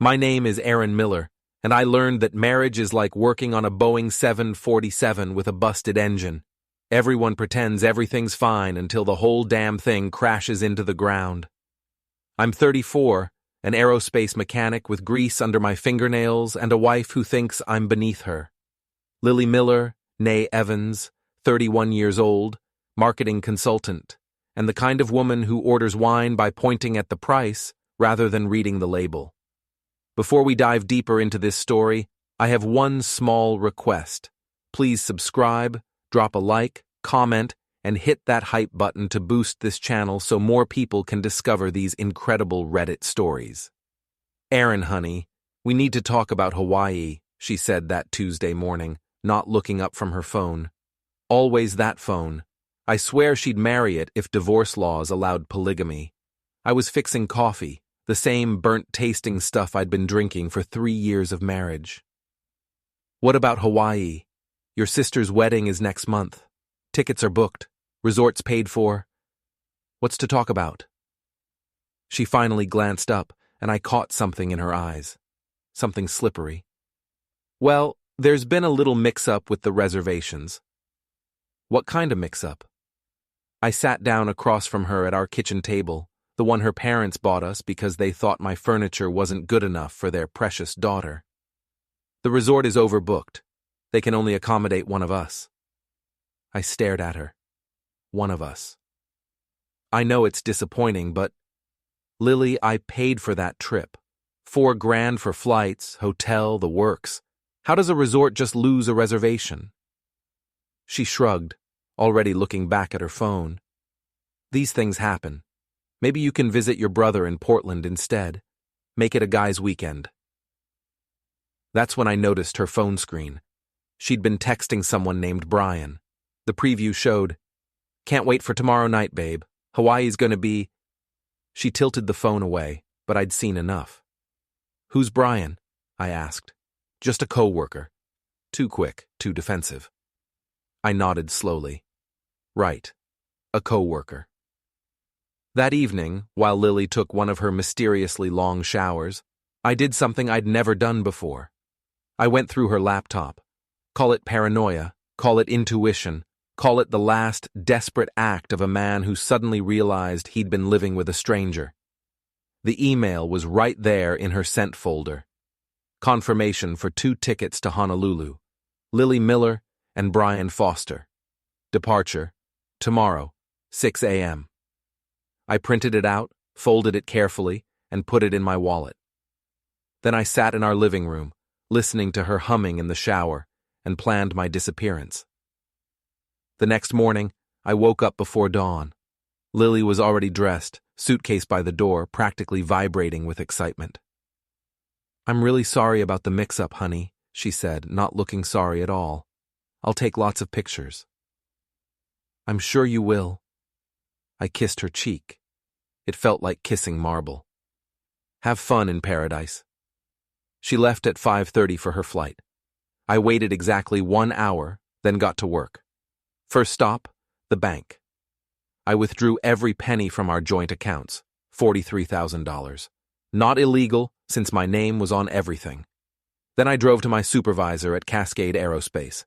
My name is Aaron Miller, and I learned that marriage is like working on a Boeing 747 with a busted engine. Everyone pretends everything's fine until the whole damn thing crashes into the ground. I'm 34, an aerospace mechanic with grease under my fingernails and a wife who thinks I'm beneath her. Lily Miller, née Evans, 31 years old, marketing consultant, and the kind of woman who orders wine by pointing at the price rather than reading the label. Before we dive deeper into this story, I have one small request. Please subscribe, drop a like, comment, and hit that hype button to boost this channel so more people can discover these incredible Reddit stories. Aaron, honey, we need to talk about Hawaii, she said that Tuesday morning, not looking up from her phone. Always that phone. I swear she'd marry it if divorce laws allowed polygamy. I was fixing coffee, the same burnt-tasting stuff I'd been drinking for 3 years of marriage. What about Hawaii? Your sister's wedding is next month. Tickets are booked. Resorts paid for. What's to talk about? She finally glanced up, and I caught something in her eyes. Something slippery. Well, there's been a little mix-up with the reservations. What kind of mix-up? I sat down across from her at our kitchen table, the one her parents bought us because they thought my furniture wasn't good enough for their precious daughter. The resort is overbooked. They can only accommodate one of us. I stared at her. One of us. I know it's disappointing, but Lily, I paid for that trip. $4,000 for flights, hotel, the works. How does a resort just lose a reservation? She shrugged, already looking back at her phone. These things happen. Maybe you can visit your brother in Portland instead. Make it a guy's weekend. That's when I noticed her phone screen. She'd been texting someone named Brian. The preview showed, "Can't wait for tomorrow night, babe. Hawaii's gonna be..." She tilted the phone away, but I'd seen enough. "Who's Brian?" I asked. "Just a coworker." Too quick, too defensive. I nodded slowly. Right. A coworker. That evening, while Lily took one of her mysteriously long showers, I did something I'd never done before. I went through her laptop. Call it paranoia, call it intuition, call it the last desperate act of a man who suddenly realized he'd been living with a stranger. The email was right there in her sent folder. Confirmation for 2 tickets to Honolulu. Lily Miller and Brian Foster. Departure, tomorrow, 6 a.m. I printed it out, folded it carefully, and put it in my wallet. Then I sat in our living room, listening to her humming in the shower, and planned my disappearance. The next morning, I woke up before dawn. Lily was already dressed, suitcase by the door, practically vibrating with excitement. "I'm really sorry about the mix-up, honey," she said, not looking sorry at all. "I'll take lots of pictures." "I'm sure you will." I kissed her cheek. It felt like kissing marble. "Have fun in paradise." She left at 5:30 for her flight. I waited exactly 1 hour, then got to work. First stop, the bank. I withdrew every penny from our joint accounts, $43,000. Not illegal, since my name was on everything. Then I drove to my supervisor at Cascade Aerospace.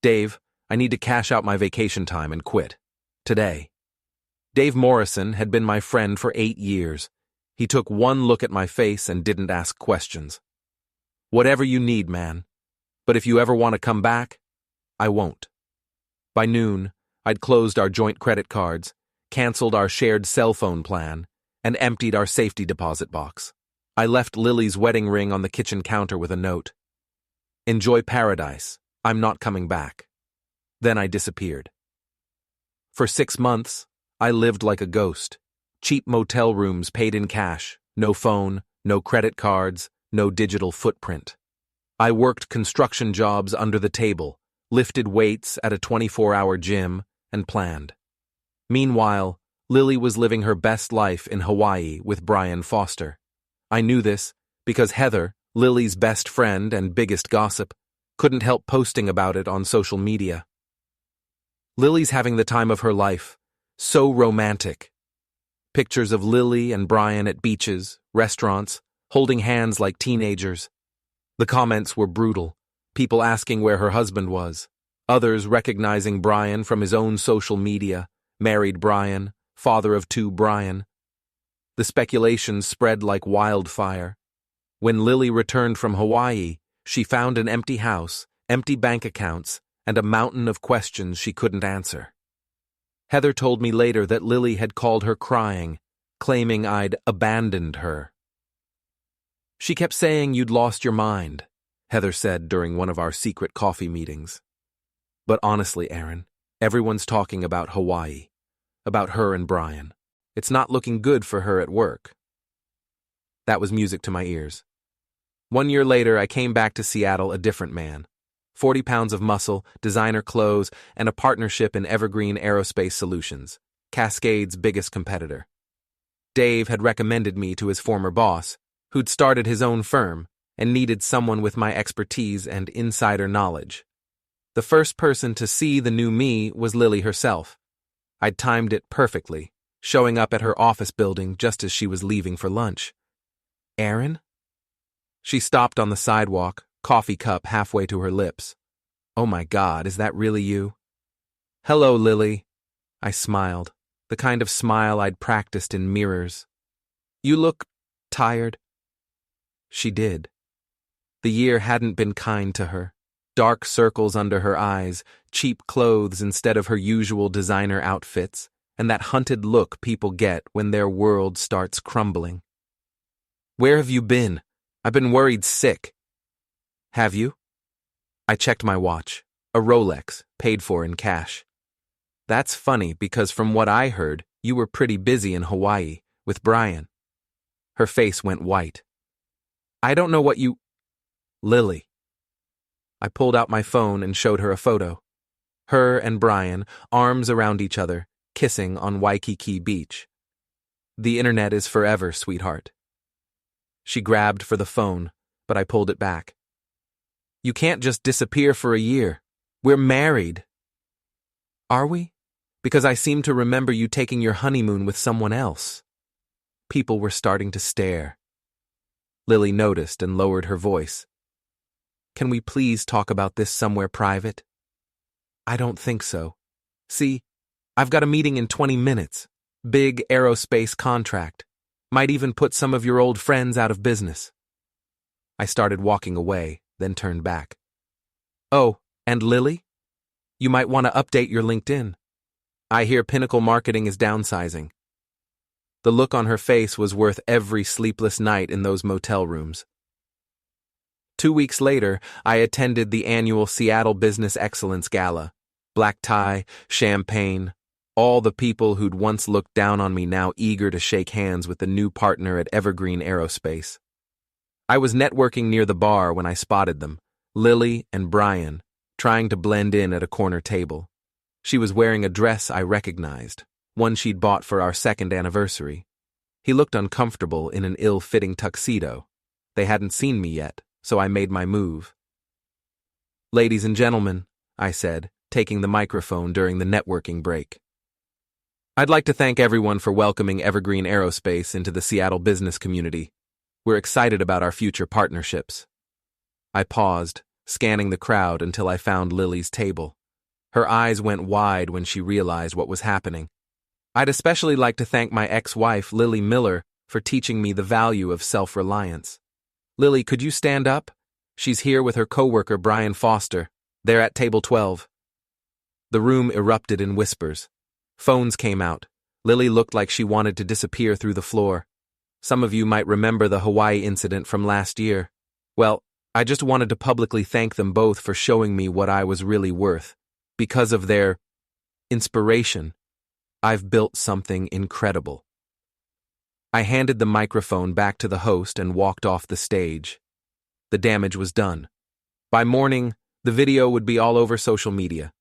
"Dave, I need to cash out my vacation time and quit. Today." Dave Morrison had been my friend for 8 years. He took one look at my face and didn't ask questions. "Whatever you need, man. But if you ever want to come back, I won't." By noon, I'd closed our joint credit cards, canceled our shared cell phone plan, and emptied our safety deposit box. I left Lily's wedding ring on the kitchen counter with a note. "Enjoy paradise. I'm not coming back." Then I disappeared. For 6 months, I lived like a ghost. Cheap motel rooms paid in cash, no phone, no credit cards, no digital footprint. I worked construction jobs under the table, lifted weights at a 24-hour gym, and planned. Meanwhile, Lily was living her best life in Hawaii with Brian Foster. I knew this because Heather, Lily's best friend and biggest gossip, couldn't help posting about it on social media. "Lily's having the time of her life. So romantic." Pictures of Lily and Brian at beaches, restaurants, holding hands like teenagers. The comments were brutal, people asking where her husband was, others recognizing Brian from his own social media, married Brian, father of 2 Brian. The speculation spread like wildfire. When Lily returned from Hawaii, she found an empty house, empty bank accounts, and a mountain of questions she couldn't answer. Heather told me later that Lily had called her crying, claiming I'd abandoned her. "She kept saying you'd lost your mind," Heather said during one of our secret coffee meetings. But honestly, Aaron, everyone's talking about Hawaii, about her and Brian. It's not looking good for her at work. That was music to my ears. 1 year later, I came back to Seattle a different man. 40 pounds of muscle, designer clothes, and a partnership in Evergreen Aerospace Solutions, Cascade's biggest competitor. Dave had recommended me to his former boss, who'd started his own firm and needed someone with my expertise and insider knowledge. The first person to see the new me was Lily herself. I'd timed it perfectly, showing up at her office building just as she was leaving for lunch. "Aaron?" She stopped on the sidewalk, coffee cup halfway to her lips. "Oh my God, is that really you?" "Hello, Lily." I smiled, the kind of smile I'd practiced in mirrors. "You look tired." She did. The year hadn't been kind to her. Dark circles under her eyes, cheap clothes instead of her usual designer outfits, and that hunted look people get when their world starts crumbling. "Where have you been? I've been worried sick." "Have you?" I checked my watch, a Rolex, paid for in cash. "That's funny because from what I heard, you were pretty busy in Hawaii, with Brian." Her face went white. "I don't know what you—" "Lily." I pulled out my phone and showed her a photo. Her and Brian, arms around each other, kissing on Waikiki Beach. "The internet is forever, sweetheart." She grabbed for the phone, but I pulled it back. "You can't just disappear for a year. We're married." "Are we? Because I seem to remember you taking your honeymoon with someone else." People were starting to stare. Lily noticed and lowered her voice. "Can we please talk about this somewhere private?" "I don't think so. See, I've got a meeting in 20 minutes. Big aerospace contract. Might even put some of your old friends out of business." I started walking away, then turned back. "Oh, and Lily? You might want to update your LinkedIn. I hear Pinnacle Marketing is downsizing." The look on her face was worth every sleepless night in those motel rooms. 2 weeks later, I attended the annual Seattle Business Excellence Gala. Black tie, champagne, all the people who'd once looked down on me now eager to shake hands with the new partner at Evergreen Aerospace. I was networking near the bar when I spotted them, Lily and Brian, trying to blend in at a corner table. She was wearing a dress I recognized, one she'd bought for our 2nd anniversary. He looked uncomfortable in an ill-fitting tuxedo. They hadn't seen me yet, so I made my move. "Ladies and gentlemen," I said, taking the microphone during the networking break. "I'd like to thank everyone for welcoming Evergreen Aerospace into the Seattle business community. We're excited about our future partnerships." I paused, scanning the crowd until I found Lily's table. Her eyes went wide when she realized what was happening. "I'd especially like to thank my ex-wife, Lily Miller, for teaching me the value of self-reliance. Lily, could you stand up? She's here with her coworker, Brian Foster. They're at table 12. The room erupted in whispers. Phones came out. Lily looked like she wanted to disappear through the floor. Some of you might remember the Hawaii incident from last year. Well, I just wanted to publicly thank them both for showing me what I was really worth. Because of their inspiration, I've built something incredible. I handed the microphone back to the host and walked off the stage. The damage was done. By morning, the video would be all over social media.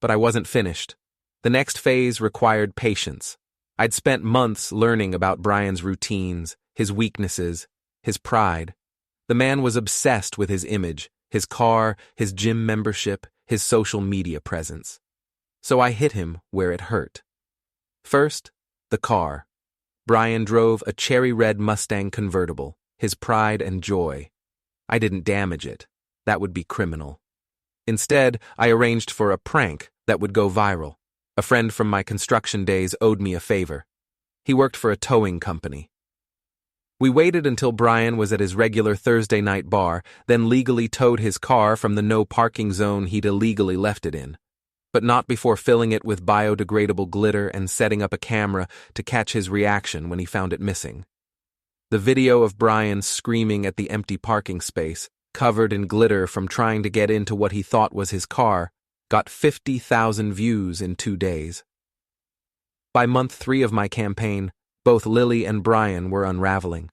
But I wasn't finished. The next phase required patience. I'd spent months learning about Brian's routines, his weaknesses, his pride. The man was obsessed with his image, his car, his gym membership, his social media presence. So I hit him where it hurt. First, the car. Brian drove a cherry red Mustang convertible, his pride and joy. I didn't damage it. That would be criminal. Instead, I arranged for a prank that would go viral. A friend from my construction days owed me a favor. He worked for a towing company. We waited until Brian was at his regular Thursday night bar, then legally towed his car from the no parking zone he'd illegally left it in. But not before filling it with biodegradable glitter and setting up a camera to catch his reaction when he found it missing. The video of Brian screaming at the empty parking space, covered in glitter from trying to get into what he thought was his car, got 50,000 views in 2 days. By month 3 of my campaign, both Lily and Brian were unraveling.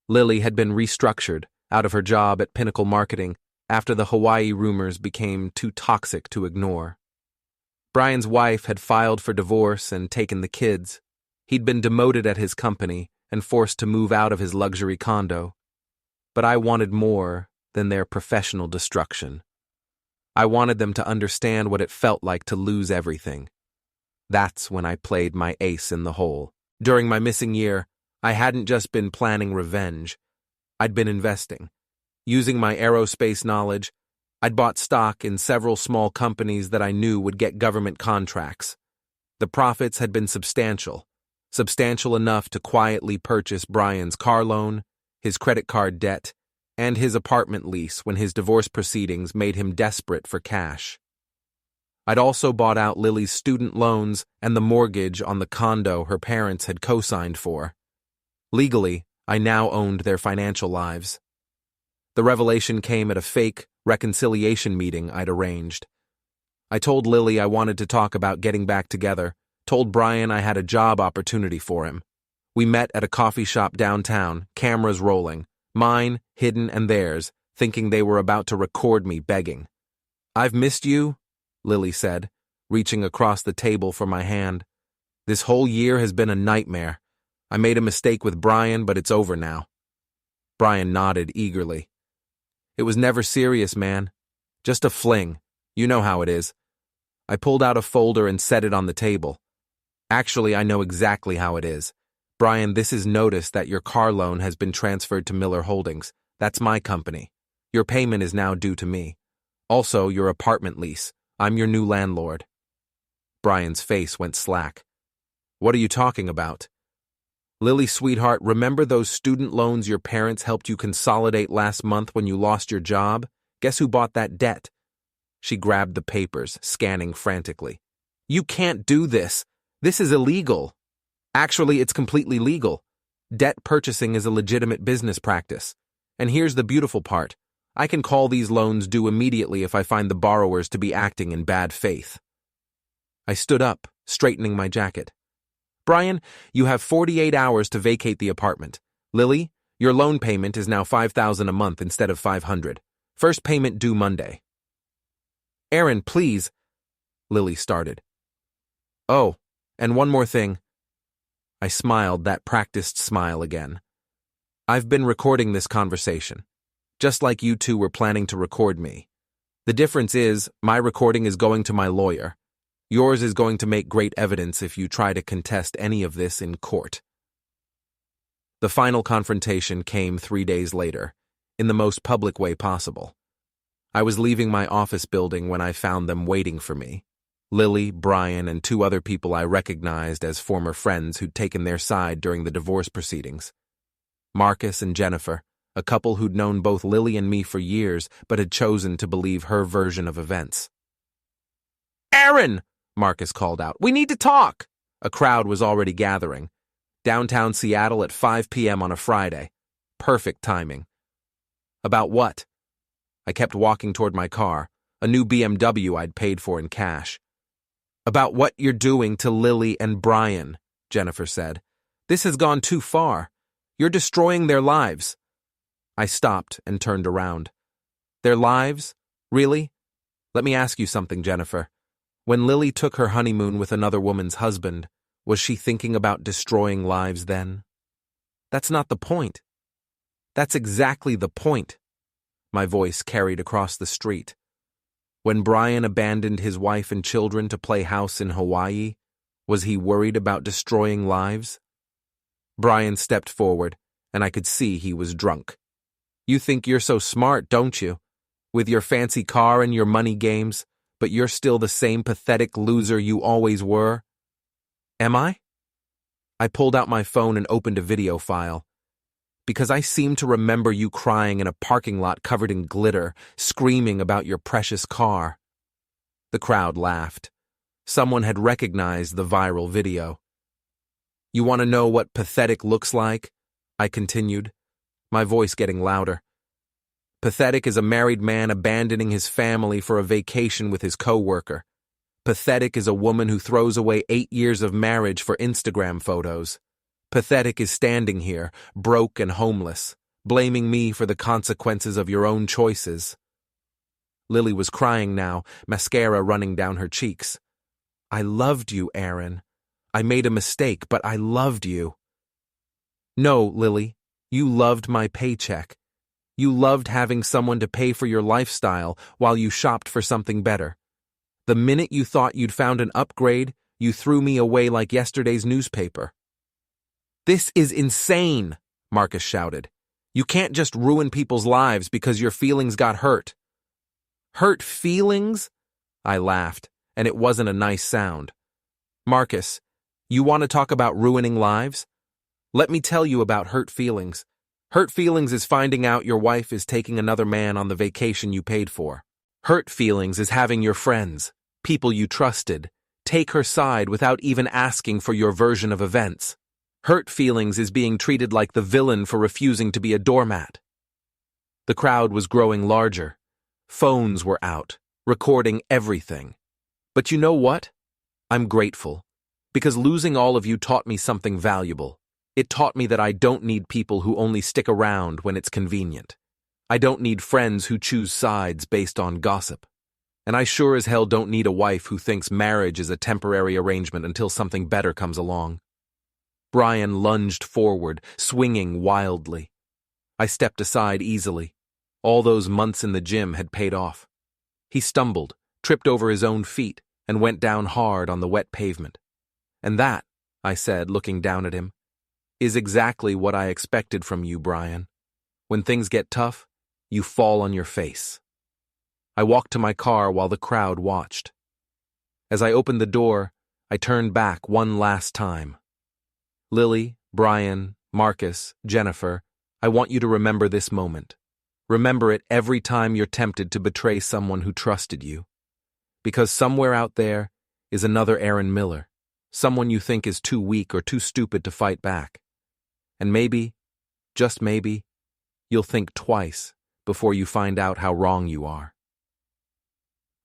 Lily had been restructured out of her job at Pinnacle Marketing after the Hawaii rumors became too toxic to ignore. Brian's wife had filed for divorce and taken the kids. He'd been demoted at his company and forced to move out of his luxury condo. But I wanted more than their professional destruction. I wanted them to understand what it felt like to lose everything. That's when I played my ace in the hole. During my missing year, I hadn't just been planning revenge. I'd been investing. Using my aerospace knowledge, I'd bought stock in several small companies that I knew would get government contracts. The profits had been substantial enough to quietly purchase Brian's car loan, his credit card debt, and his apartment lease when his divorce proceedings made him desperate for cash. I'd also bought out Lily's student loans and the mortgage on the condo her parents had co-signed for. Legally, I now owned their financial lives. The revelation came at a fake reconciliation meeting I'd arranged. I told Lily I wanted to talk about getting back together, told Brian I had a job opportunity for him. We met at a coffee shop downtown, cameras rolling, mine, hidden, and theirs, thinking they were about to record me begging. "I've missed you," Lily said, reaching across the table for my hand. "This whole year has been a nightmare. I made a mistake with Brian, but it's over now." Brian nodded eagerly. "It was never serious, man. Just a fling. You know how it is." I pulled out a folder and set it on the table. "Actually, I know exactly how it is. Brian, this is notice that your car loan has been transferred to Miller Holdings. That's my company. Your payment is now due to me. Also, your apartment lease. I'm your new landlord." Brian's face went slack. "What are you talking about?" "Lily, sweetheart, remember those student loans your parents helped you consolidate last month when you lost your job? Guess who bought that debt?" She grabbed the papers, scanning frantically. "You can't do this. This is illegal." "Actually, it's completely legal. Debt purchasing is a legitimate business practice. And here's the beautiful part. I can call these loans due immediately if I find the borrowers to be acting in bad faith." I stood up, straightening my jacket. "Brian, you have 48 hours to vacate the apartment. Lily, your loan payment is now $5,000 a month instead of $500. First payment due Monday." "Aaron, please," Lily started. "Oh, and one more thing." I smiled that practiced smile again. "I've been recording this conversation, just like you two were planning to record me. The difference is, my recording is going to my lawyer. Yours is going to make great evidence if you try to contest any of this in court." The final confrontation came 3 days later, in the most public way possible. I was leaving my office building when I found them waiting for me. Lily, Brian, and 2 other people I recognized as former friends who'd taken their side during the divorce proceedings. Marcus and Jennifer, a couple who'd known both Lily and me for years but had chosen to believe her version of events. "Aaron!" Marcus called out. "We need to talk!" A crowd was already gathering. Downtown Seattle at 5 p.m. on a Friday. Perfect timing. "About what?" I kept walking toward my car, a new BMW I'd paid for in cash. "About what you're doing to Lily and Brian," Jennifer said. "This has gone too far. You're destroying their lives." I stopped and turned around. "Their lives? Really? Let me ask you something, Jennifer. When Lily took her honeymoon with another woman's husband, was she thinking about destroying lives then? That's not the point." "That's exactly the point." My voice carried across the street. When Brian abandoned his wife and children to play house in Hawaii, was he worried about destroying lives? Brian stepped forward, and I could see he was drunk. You think you're so smart, don't you? With your fancy car and your money games, but you're still the same pathetic loser you always were? Am I? I pulled out my phone and opened a video file. Because I seem to remember you crying in a parking lot covered in glitter, screaming about your precious car. The crowd laughed. Someone had recognized the viral video. You want to know what pathetic looks like? I continued, my voice getting louder. Pathetic is a married man abandoning his family for a vacation with his coworker. Pathetic is a woman who throws away 8 years of marriage for Instagram photos. Pathetic is standing here, broke and homeless, blaming me for the consequences of your own choices. Lily was crying now, mascara running down her cheeks. I loved you, Aaron. I made a mistake, but I loved you. No, Lily, you loved my paycheck. You loved having someone to pay for your lifestyle while you shopped for something better. The minute you thought you'd found an upgrade, you threw me away like yesterday's newspaper. This is insane, Marcus shouted. You can't just ruin people's lives because your feelings got hurt. Hurt feelings? I laughed, and it wasn't a nice sound. Marcus, you want to talk about ruining lives? Let me tell you about hurt feelings. Hurt feelings is finding out your wife is taking another man on the vacation you paid for. Hurt feelings is having your friends, people you trusted, take her side without even asking for your version of events. Hurt feelings is being treated like the villain for refusing to be a doormat. The crowd was growing larger. Phones were out, recording everything. But you know what? I'm grateful, because losing all of you taught me something valuable. It taught me that I don't need people who only stick around when it's convenient. I don't need friends who choose sides based on gossip. And I sure as hell don't need a wife who thinks marriage is a temporary arrangement until something better comes along. Brian lunged forward, swinging wildly. I stepped aside easily. All those months in the gym had paid off. He stumbled, tripped over his own feet, and went down hard on the wet pavement. And that, I said, looking down at him, is exactly what I expected from you, Brian. When things get tough, you fall on your face. I walked to my car while the crowd watched. As I opened the door, I turned back one last time. Lily, Brian, Marcus, Jennifer, I want you to remember this moment. Remember it every time you're tempted to betray someone who trusted you. Because somewhere out there is another Aaron Miller, someone you think is too weak or too stupid to fight back. And maybe, just maybe, you'll think twice before you find out how wrong you are.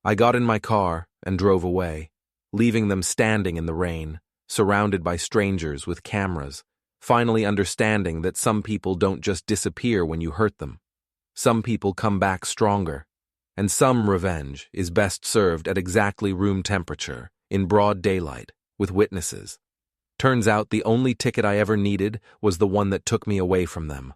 I got in my car and drove away, leaving them standing in the rain, surrounded by strangers with cameras, finally understanding that some people don't just disappear when you hurt them. Some people come back stronger, and some revenge is best served at exactly room temperature, in broad daylight, with witnesses. Turns out the only ticket I ever needed was the one that took me away from them.